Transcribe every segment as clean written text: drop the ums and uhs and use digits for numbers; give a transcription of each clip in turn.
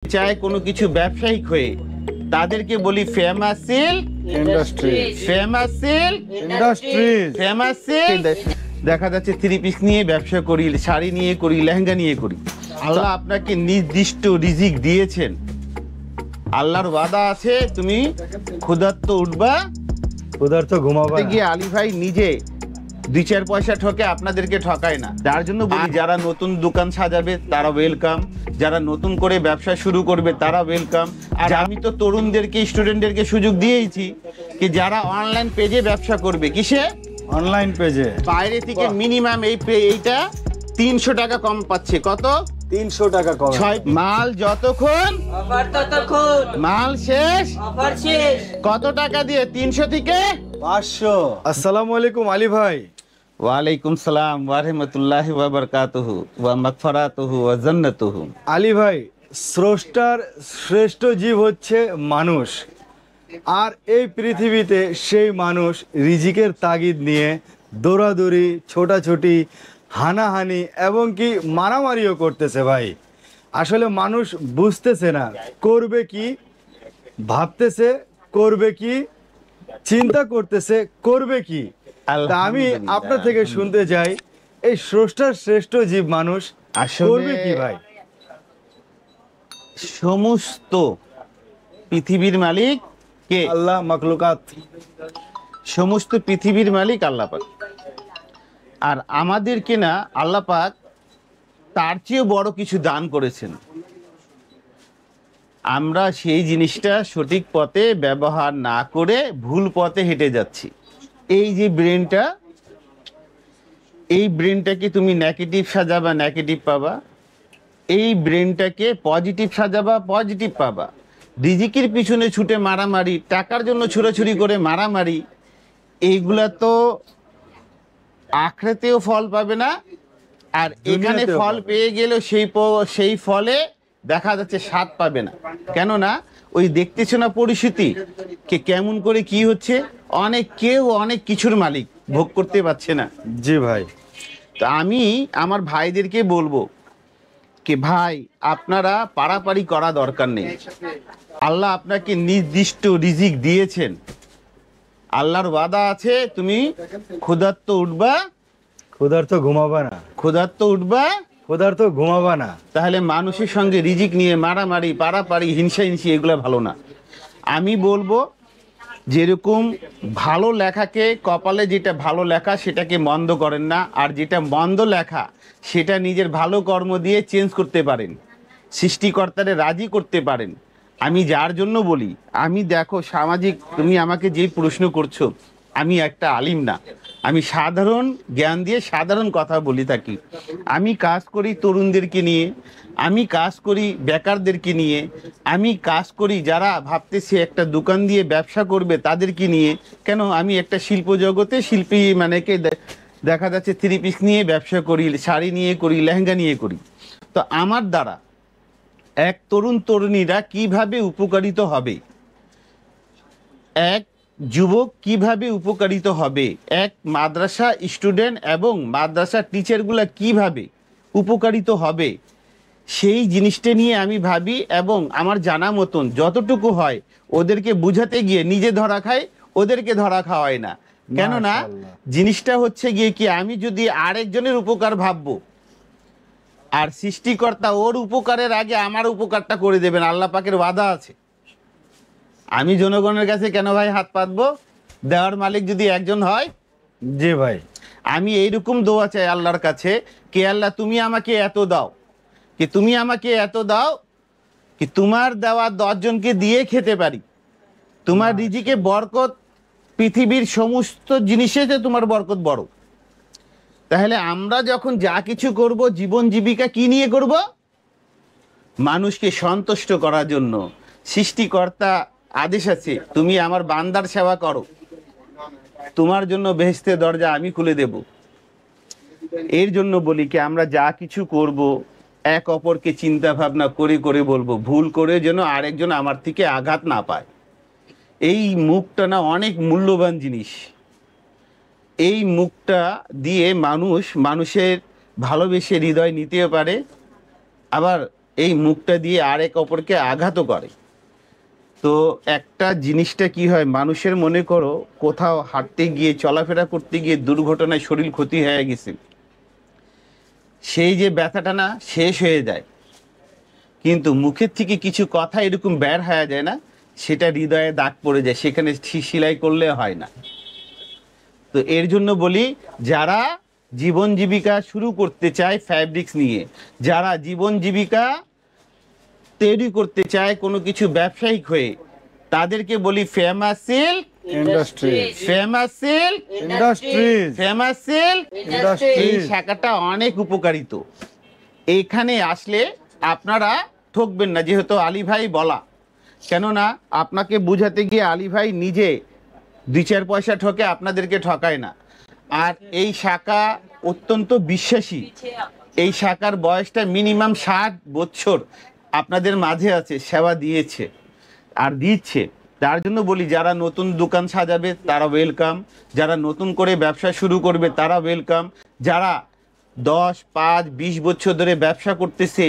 চায় কোনো কিছু ব্যবসায়িক হয়ে তাদেরকে বলি famous silk industries famous silk industries famous silk. দেখা যাচ্ছে থ্রি পিস নিয়ে ব্যবসা করি, শাড়ি নিয়ে করি, লেহেঙ্গা নিয়ে করি। আল্লাহ আপনাকে নির্দিষ্ট রিজিক দিয়েছেন, আল্লাহর ওয়াদা আছে তুমি ক্ষুধার্ত উঠবা ক্ষুধার্ত ঘুমাবা না। গিয়ে আলী ভাই নিজে 2-4 পয়সা ঠকে আপনাদেরকে ঠকায় না। যার জন্য বলি যারা নতুন দোকান সাজাবে তারা ওয়েলকাম, যারা নতুন করে ব্যবসা শুরু করবে তারা ওয়েলকাম। আর আমি তো তরুণদেরকে স্টুডেন্টদেরকে সুযোগ দিয়েছি কি যারা অনলাইন পেজে ব্যবসা করবে, কিসে অনলাইন পেজে বাইরে থেকে মিনিমাম এইটা 300 টাকা কম পাচ্ছে। কত? 300 টাকা কম। মাল যতক্ষণ অফার ততক্ষণ, মাল শেষ অফার শেষ। কত টাকা দিয়ে? 300 থেকে 500। আসসালামু আলাইকুম আলী ভাই। ওয়ালাইকুম সালাম ওয়া রাহমাতুল্লাহি ওয়া বারাকাতুহু ওয়া মাগফিরাতুহু ওয়া জান্নাতুহু। আলী ভাই, স্রষ্টার শ্রেষ্ঠ জীব হচ্ছে মানুষ, আর এই পৃথিবীতে সেই মানুষ রিজিকের তাগিদ নিয়ে দৌড়াদৌড়ি, ছোটাছুটি, হানাহানি এবং কি মারামারিও করতেছে ভাই। আসলে মানুষ বুঝতেছে না করবে কি, ভাবতেছে করবে কি, চিন্তা করতেছে করবে কি। তা আমি আপনার থেকে শুনতে চাই, এই স্রষ্টার শ্রেষ্ঠ জীব মানুষ করবে কি ভাই? সমস্ত পৃথিবীর মালিক কে? আল্লাহ। মাখলুকাত, সমস্ত পৃথিবীর মালিক আল্লাহ পাক। আর আমাদেরকে না আল্লাহ পাক তার চেয়েও বড় কিছু দান করেছেন। আমরা সেই জিনিসটা সঠিক পথে ব্যবহার না করে ভুল পথে হেঁটে যাচ্ছি। এই যে ব্রেনটা, এই ব্রেনটাকে তুমি নেগেটিভ সাজাবা, নেগেটিভ পাবা। এই ব্রেনটাকে পজিটিভ সাজাবা, পজিটিভ পাবা। রিজিকের পিছনে ছুটে মারামারি, টাকার জন্য ছুড়াছুরি করে মারামারি, এইগুলা তো আখড়াতেও ফল পাবে না, আর এখানে দুনিয়াতেও ফল পাবে। পেয়ে গেলেও সেই ফলে দেখা যাচ্ছে স্বাদ পাবে না। কেননা ওই দেখতেছো না পরিস্থিতি কে কেমন করে কি হচ্ছে। কেউ অনেক কিছুর মালিক ভোগ করতে পারছে না। জি ভাই। তো আমি আমার ভাইদেরকে বলবো কি ভাই, আপনারা পারাপারি করা দরকার নেই। আল্লাহ আপনাকে নির্দিষ্ট রিজিক দিয়েছেন, আল্লাহর ওয়াদা আছে তুমি ক্ষুধার্ত উঠবা, ক্ষুধার্ত ঘুমাবা না, ক্ষুধার্ত উঠবা। ক্ষুধার্ত ঘুমাবা না। তাহলে মানুষের সঙ্গে রিজিক নিয়ে মারামারি, পারাপারি, হিংসা এগুলো ভালো না। আমি বলবো যেরকম ভালো লেখাকে, কপালে যেটা ভালো লেখা সেটাকে মন্দ করেন না, আর যেটা মন্দ লেখা সেটা নিজের ভালো কর্ম দিয়ে চেঞ্জ করতে পারেন, সৃষ্টিকর্তারে রাজি করতে পারেন। আমি যার জন্য বলি, আমি দেখো সামাজিক, তুমি আমাকে যে প্রশ্ন করছো, আমি একটা আলিম না, আমি সাধারণ জ্ঞান দিয়ে সাধারণ কথা বলি থাকি। আমি কাজ করি তরুণদেরকে নিয়ে, আমি কাজ করি বেকারদেরকে নিয়ে, আমি কাজ করি যারা ভাবতেছে একটা দোকান দিয়ে ব্যবসা করবে তাদেরকে নিয়ে। কেন? আমি একটা শিল্প জগতে শিল্পী, মানে কে দেখা যাচ্ছে থ্রি পিস নিয়ে ব্যবসা করি, শাড়ি নিয়ে করি, লেহেঙ্গা নিয়ে করি। তো আমার দ্বারা এক তরুণ তরুণীরা কিভাবে উপকারিত হবে, এক যুবক কিভাবে উপকারিত হবে, এক মাদ্রাসা স্টুডেন্ট এবং মাদ্রাসা টিচারগুলা কিভাবে উপকারিত হবে, সেই জিনিসটা নিয়ে আমি ভাবি। এবং আমার জানা মতন যতটুকু হয় ওদেরকে বুঝাতে গিয়ে নিজে ধরা খাই, ওদেরকে ধরা খাওয়ায় না। কেননা মাশাআল্লাহ। জিনিসটা হচ্ছে গিয়ে কি, আমি যদি আরেকজনের উপকার ভাববো, আর সৃষ্টিকর্তা ওর উপকারের আগে আমার উপকারটা করে দেবেন, আল্লাহ পাকের ওয়াদা আছে। আমি জনগণের কাছে কেন ভাই হাত পাতবো? দেওয়ার মালিক যদি একজন হয়। জি ভাই। আমি এইরকম দোয়া চাই আল্লাহর কাছে, কে আল্লাহ তুমি আমাকে এত দাও, কি তুমি আমাকে এত দাও কি তোমার দেওয়া 10 জনকে দিয়ে খেতে পারি। তোমার রিজিকে বরকত, পৃথিবীর সমস্ত জিনিসে যে তোমার বরকত বড়। তাহলে আমরা যখন যা কিছু করব, জীবন জীবিকা কি নিয়ে করব? মানুষকে সন্তুষ্ট করার জন্য। সৃষ্টিকর্তা আদেশ আছে, তুমি আমার বান্দার সেবা করো, তোমার জন্য বেহেশতের দরজা আমি খুলে দেব। এর জন্য বলি কি আমরা যা কিছু করব এক অপরকে চিন্তা ভাবনা করে করে বলবো, ভুল করে যেন আরেকজন আমার থেকে আঘাত না পায়। এই মুখটা না অনেক মূল্যবান জিনিস। এই মুখটা দিয়ে মানুষের ভালোবেসে হৃদয় নিতেও পারে, আবার এই মুখটা দিয়ে আরেক অপরকে আঘাতও করে। তো একটা জিনিসটা কি হয়, মানুষের মনে করো কোথাও হাঁটতে গিয়ে চলাফেরা করতে গিয়ে দুর্ঘটনায় শরীর ক্ষতি হয়ে গেছে, সেই যে ব্যথাটা না শেষ হয়ে যায়, কিন্তু মুখের থেকে কিছু কথা এরকম বের হয়ে যায় না, সেটা হৃদয়ে দাগ পড়ে যায়, সেখানে সেলাই করলে হয় না। তো এর জন্য বলি, যারা জীবন জীবিকা শুরু করতে চায় ফ্যাব্রিক্স নিয়ে, যারা জীবন জীবিকা তৈরি করতে চায় কোনো কিছু ব্যবসায়িক হয়ে, তাদেরকে বলি famous silk industries, famous silk industries, famous silk. এই ইন্ডাস্ট্রিজ। শাখাটা অনেক উপকারিত। এইখানে আসলে আপনারা ঠকবেন না, যেহেতু আলী ভাই বলা, কেননা আপনাকে বুঝাতে গিয়ে আলী ভাই নিজে 2-4 পয়সা ঠকে, আপনাদেরকে ঠকায় না। আর এই শাখা অত্যন্ত বিশ্বাসী। এই শাখার বয়সটা মিনিমাম 60 বছর আপনাদের মাঝে আছে, সেবা দিয়েছে আর দিচ্ছে। তার জন্য বলি, যারা নতুন দোকান সাজাবে তারা ওয়েলকাম, যারা নতুন করে ব্যবসা শুরু করবে তারা ওয়েলকাম, যারা 10, 5, 20 বছর ধরে ব্যবসা করতেছে,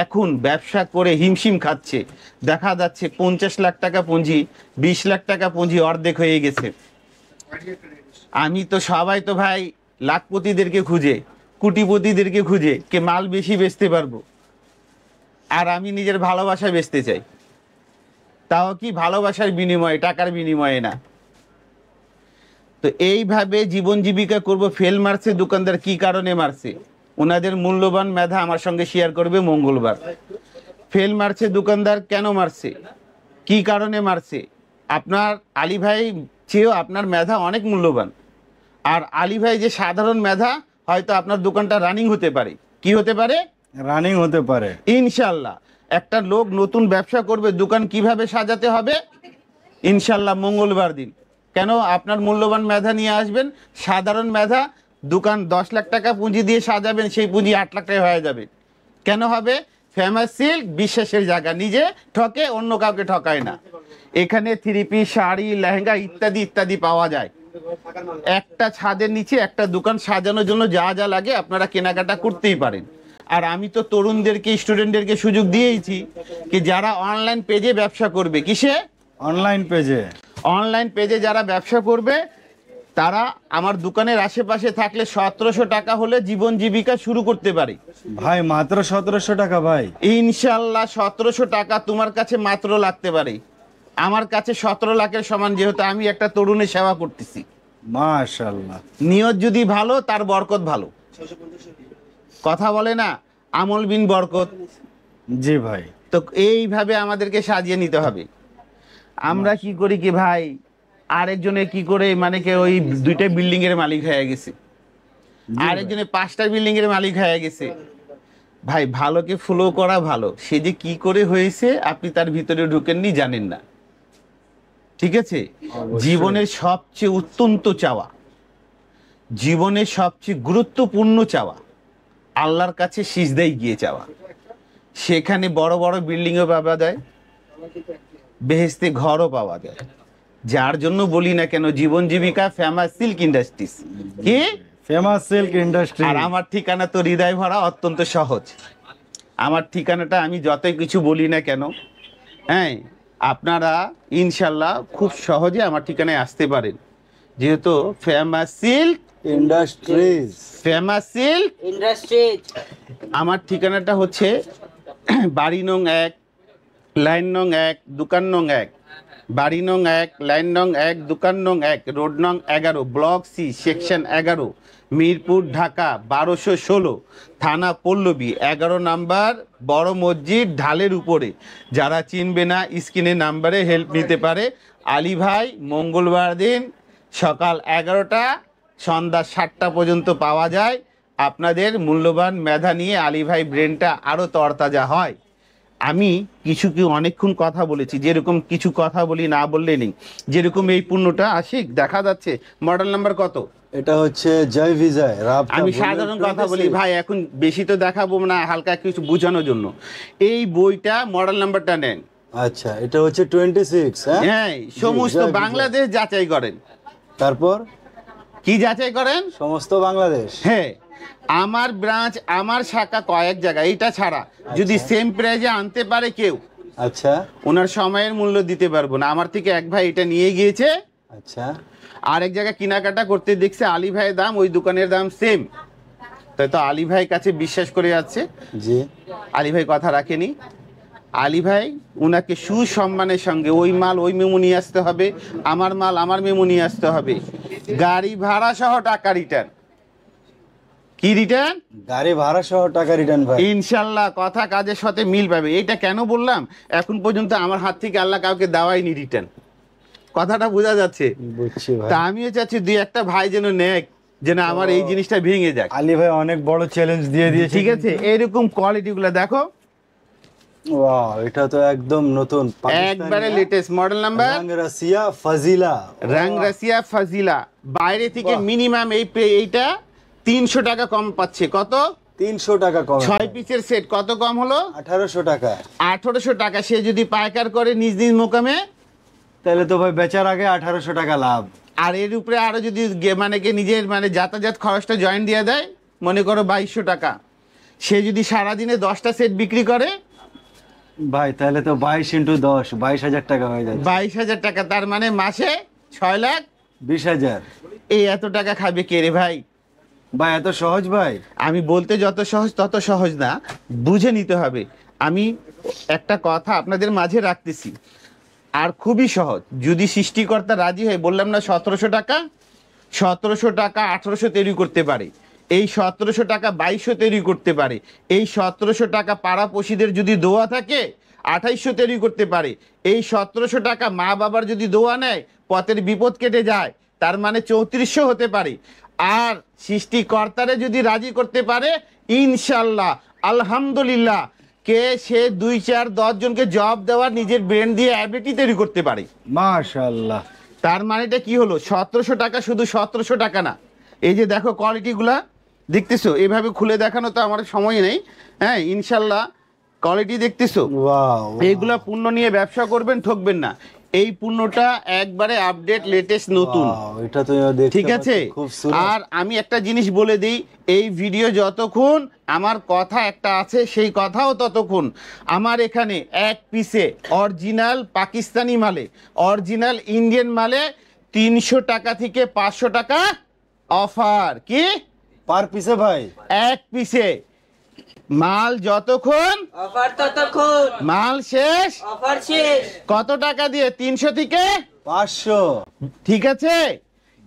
এখন ব্যবসা করে হিমশিম খাচ্ছে, দেখা যাচ্ছে 50 লাখ টাকা পুঁজি, 20 লাখ টাকা পুঁজি অর্ধেক হয়ে গেছে। আমি তো সবাই তো ভাই লাখপতিদেরকে খুঁজে, কোটিপতিদেরকে খুঁজে, কে মাল বেশি বেচতে পারবো, আর আমি নিজের ভালোবাসা বেচতে চাই, তাও কি ভালোবাসার বিনিময়ে, টাকার বিনিময়ে না। তো এইভাবে জীবন জীবিকা করব। ফেল মারছে দোকানদার, কি কারণে মারছে, ওনাদের মূল্যবান মেধা আমার সঙ্গে শেয়ার করবে মঙ্গলবার। ফেল মারছে দোকানদার, কেন মারছে, কি কারণে মারছে, আপনার আলী ভাই চেয়েও আপনার মেধা অনেক মূল্যবান। আর আলী ভাই যে সাধারণ মেধা, হয়তো আপনার দোকানটা রানিং হতে পারে, কি হতে পারে, রানিং হতে পারে ইনশাল্লাহ। একটা লোক নতুন ব্যবসা করবে, দোকান কিভাবে সাজাতে হবে, ইনশাল্লাহ মঙ্গলবার দিন। কেন, আপনার মূল্যবান মেধা নিয়ে আসবেন, সাধারণ মেধা, দোকান 10 লাখ টাকা পুঁজি দিয়ে সাজাবেন, সেই পুঁজি 8 লাখ টাকা হয়ে যাবে। কেন হবে, ফেমাস সিল্ক বিশ্বাসের জায়গা, নিজে ঠকে অন্য কাউকে ঠকায় না। এখানে 3 পিস, শাড়ি, লেহেঙ্গা ইত্যাদি ইত্যাদি পাওয়া যায়। একটা ছাদের নিচে একটা দোকান সাজানোর জন্য যা যা লাগে আপনারা কেনাকাটা করতেই পারেন। আর আমি তো তরুণদেরকে, স্টুডেন্টদেরকে সুযোগ দিয়েছি কি, যারা অনলাইন পেজে ব্যবসা করবে, কিসে, অনলাইন পেজে, অনলাইন পেজে যারা ব্যবসা করবে, তারা আমার দোকানের আশেপাশে থাকলে 1700 টাকা হলে জীবন জীবিকা শুরু করতে পারে। ভাই মাত্র 1700 টাকা ভাই, ইনশাল্লাহ 1700 টাকা তোমার কাছে মাত্র লাগতে পারে, আমার কাছে 17 লাখের সমান, যেহেতু আমি একটা তরুণের সেবা করতেছি। মাশাআল্লাহ। নিয়ত যদি ভালো, তার বরকত ভালো। কথা বলে না, আমল বিন বরকত। জি ভাই। তো এইভাবে আমাদেরকে সাজিয়ে নিতে হবে। আমরা কি করি কি ভাই, আরেকজনে কি করে, মানে কি ওই 2টা বিল্ডিং এর মালিক হয়ে গেছে, আরেকজনে 5টা বিল্ডিং এর মালিক হয়ে গেছে। ভাই ভালোকে ফলো করা ভালো, সে যে কি করে হয়েছে আপনি তার ভিতরে ঢুকেননি, জানেন না, ঠিক আছে। জীবনের সবচেয়ে অত্যন্ত চাওয়া, জীবনের সবচেয়ে গুরুত্বপূর্ণ চাওয়া, আল্লাহর কাছে সিজদায় গিয়ে চাওয়া। সেখানে বড় বড় বিল্ডিংও পাওয়া যায়, বেহেশতে ঘরও পাওয়া যায়। যার জন্য বলি না কেন, জীবন জীবিকা ফেমাস সিল্ক ইন্ডাস্ট্রিজ। কি ফেমাস সিল্ক ইন্ডাস্ট্রি। আর আমার ঠিকানা তো হৃদয় ভরা, অত্যন্ত সহজ। আমার ঠিকানাটা আমি যতই কিছু বলি না কেন, হ্যাঁ, আপনারা ইনশাল্লাহ খুব সহজে আমার ঠিকানায় আসতে পারেন, যেহেতু famous silk industries, famous silk industries. আমার ঠিকানাটা হচ্ছে বাড়ি নং 1, লাইন নং 1, দোকান নং 1, বাড়ি নং 1, লাইন নং 1, দোকান নং 1, রোড নং 11, block C, section 11, Mirpur, Dhaka 1216, থানা পল্লবী, 11 নাম্বার, বড় মসজিদ, ঢালের উপরে। যারা চিনবে না, স্ক্রিনে নাম্বারে হেল্প নিতে পারে। আলী ভাই মঙ্গলবার দিন সকাল 11টা সন্ধ্যা 7টা পর্যন্ত পাওয়া যায়। আপনাদের মূল্যবান মেধা নিয়ে আলী ভাই ব্রেনটা আরও তরতাজা হয়। আমি কি অনেকক্ষণ কথা বলেছি, যেরকম কিছু কথা বলি না বললে নেই। যেরকম এই পণ্যটা আশিক দেখা যাচ্ছে, মডেল নাম্বার কত, এটা হচ্ছে জয় বিজয় রাবতা। আমি সাধারণ কথা বলি ভাই, এখন বেশি তো দেখাবো না, হালকা কিছু বোঝানোর জন্য। এই বইটা মডেল নাম্বারটা নেন। আচ্ছা, এটা হচ্ছে 26। হ্যাঁ, সমস্ত জয় বিজয়। বাংলাদেশ যাচাই করেন। তারপর কি যাচাই করেন, সমস্ত বাংলাদেশ। হ্যাঁ আমার ব্রাঞ্চ আমার শাখা কয়েক জায়গায়, এটা ছাড়া যদি সেম প্রাইজে আনতে পারে কেউ, আচ্ছা ওনার সময়ের মূল্য দিতে পারবো না। আমার থেকে এক ভাই এটা নিয়ে গিয়েছে, আচ্ছা আরেক জায়গায় কেনাকাটা করতে দেখছে আলী ভাইয়ের দাম ওই দোকানের দাম সেম, তাই তো আলী ভাইয়ের কাছে বিশ্বাস করে যাচ্ছে। জি আলী ভাই কথা রাখেনি। আলী ভাই উনাকে সুসম্মানের সঙ্গে ওই মাল ওই মেমো নিয়ে আসতে হবে, আমার মাল আমার মেমো নিয়ে আসতে হবে, গাড়ি ভাড়া সহ টাকা রিটার্ন। কি রিটার্ন? গাড়ি ভাড়া সহ টাকা রিটার্ন ভাই। ইনশাল্লাহ কথা কাজের সাথে মিল পাবে। এটা কেন বললাম, এখন পর্যন্ত আমার হাত থেকে আল্লাহ কাউকে দেওয়াইনি রিটার্ন, কথাটা বোঝা যাচ্ছে। বুঝছি ভাই। তা আমিও চাচ্ছি দুই একটা ভাই যেন নেক, যেন আমার এই জিনিসটা ভেঙে যাক। আলী ভাই অনেক বড় চ্যালেঞ্জ দিয়ে দিয়েছে। ঠিক আছে, এইরকম কোয়ালিটি গুলো দেখো, ওয়াও, এটা তো একদম নতুন একবারে লেটেস্ট মডেল নাম্বার রং রাশিয়া ফাজিলা। রং রাশিয়া ফাজিলা। বাইরে থেকে মিনিমাম এইটা 300 টাকা কম পাচ্ছে। কত? 300 টাকা কম। 6 পিসের সেট কত কম হলো? 1800 টাকা। 1800 টাকা। সে যদি পাইকার করে নিজ নিজ মোকামে, তাহলে তো ভাই বেচার আগে 1800 টাকা লাভ। আর এর উপরে আরো যদি মানে কি নিজের মানে যাতায়াত খরচটা জয়েন দিয়ে দেয়, মনে করো 2200 টাকা, সে যদি সারাদিনে 10টা সেট বিক্রি করে ভাই তাহলে তো 22 × 10 22,000 টাকা হয়ে যাচ্ছে। 22,000 টাকা, তার মানে মাসে 6,20,000। 20,000। এই এত টাকা খাবে কে রে ভাই? ভাই এত সহজ ভাই? আমি বলতে যত সহজ তত সহজ না, বুঝে নিতে হবে। আমি একটা কথা আপনাদের মাঝে রাখতেছি, আর খুবই সহজ, যদি সৃষ্টিকর্তা রাজি হয়, বললাম না 1700 টাকা, 1700 টাকা 1800 তৈরি করতে পারে, এই 1700 টাকা 2200 তৈরি করতে পারে, এই 1700 টাকা পাড়াপড়শিদের যদি দোয়া থাকে 2800 তৈরি করতে পারে, এই 1700 টাকা মা বাবার যদি দোয়া নেয় পথের বিপদ কেটে যায়, তার মানে 3400 হতে পারে। আর সৃষ্টিকর্তারে যদি রাজি করতে পারে, ইনশাল্লাহ আলহামদুলিল্লাহ, কে সে 2 4 10 জনকে জব দেওয়ার নিজের ব্রেন দিয়ে অ্যাবিলিটি তৈরি করতে পারে। মাশাআল্লাহ। তার মানেটা কি হলো? 1700 টাকা শুধু 1700 টাকা না। এই যে দেখো কোয়ালিটিগুলা দেখতেছো, এভাবে খুলে দেখানো তো আমার সময় নেই। হ্যাঁ, ইনশাল্লাহ কোয়ালিটি দেখতেছো, ওয়াও, এইগুলা পণ্য নিয়ে ব্যবসা করবেন, ঠকবেন না। এই পণ্যটা একবারে আপডেট লেটেস্ট নতুন। ওয়াও, এটা তো দেখতে ঠিক আছে। পাচ্ছি, খুব সুন্দর। আর আমি একটা জিনিস বলে দিই, এই ভিডিও যতক্ষণ আমার কথা একটা আছে, সেই কথাও ততক্ষণ আমার এখানে এক পিসে অরিজিনাল পাকিস্তানি মালে, অরিজিনাল ইন্ডিয়ান মালে 300 টাকা থেকে 500 টাকা অফার। কি পার পিসে ভাই? এক পিসে মাল যতক্ষণ, অফার ততক্ষণ, মাল শেষ। অফার শেষ। কত টাকা দিয়ে? 300 থেকে 500। ঠিক আছে।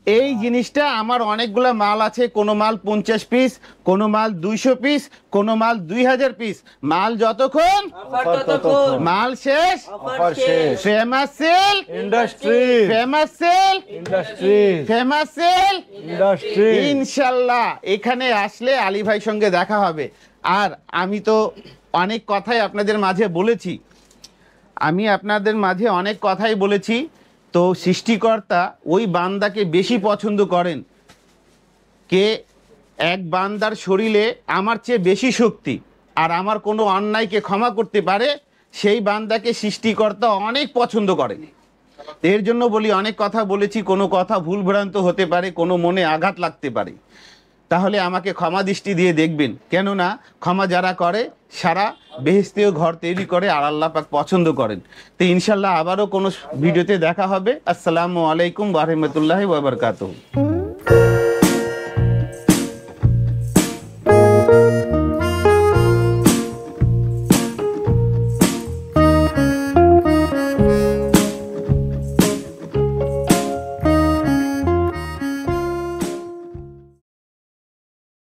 এই জিনিসটা আমার অনেকগুলা মাল আছে, কোনো মাল 50 পিস, কোনো মাল 200 পিস, কোনো মাল 2000 পিস। মাল যতক্ষণ, অফার ততক্ষণ, মাল শেষ। অফার শেষ। Famous sale, industry, famous sale, industry, famous sale. Industry. ইনশাল্লাহ এখানে আসলে আলী ভাই সঙ্গে দেখা হবে। আর আমি তো অনেক কথাই আপনাদের মাঝে বলেছি, আমি আপনাদের মাঝে অনেক কথাই বলেছি। তো সৃষ্টিকর্তা ওই বান্দাকে বেশি পছন্দ করেন, কে এক বান্দার শরীরে আমার চেয়ে বেশি শক্তি আর আমার কোনো অন্যায়কে ক্ষমা করতে পারে, সেই বান্দাকে সৃষ্টিকর্তা অনেক পছন্দ করেন। এর জন্য বলি, অনেক কথা বলেছি, কোনো কথা ভুলভ্রান্ত হতে পারে, কোনো মনে আঘাত লাগতে পারে, তাহলে আমাকে ক্ষমা দৃষ্টি দিয়ে দেখবেন। কেননা ক্ষমা যারা করে সারা বেহেশতেও ঘর তৈরি করে, আর আল্লাহ পাক পছন্দ করেন। তো ইনশাল্লাহ আবারও কোনো ভিডিওতে দেখা হবে। আসসালামু আলাইকুম ওয়া রাহমাতুল্লাহি ওয়া বারাকাতুহু।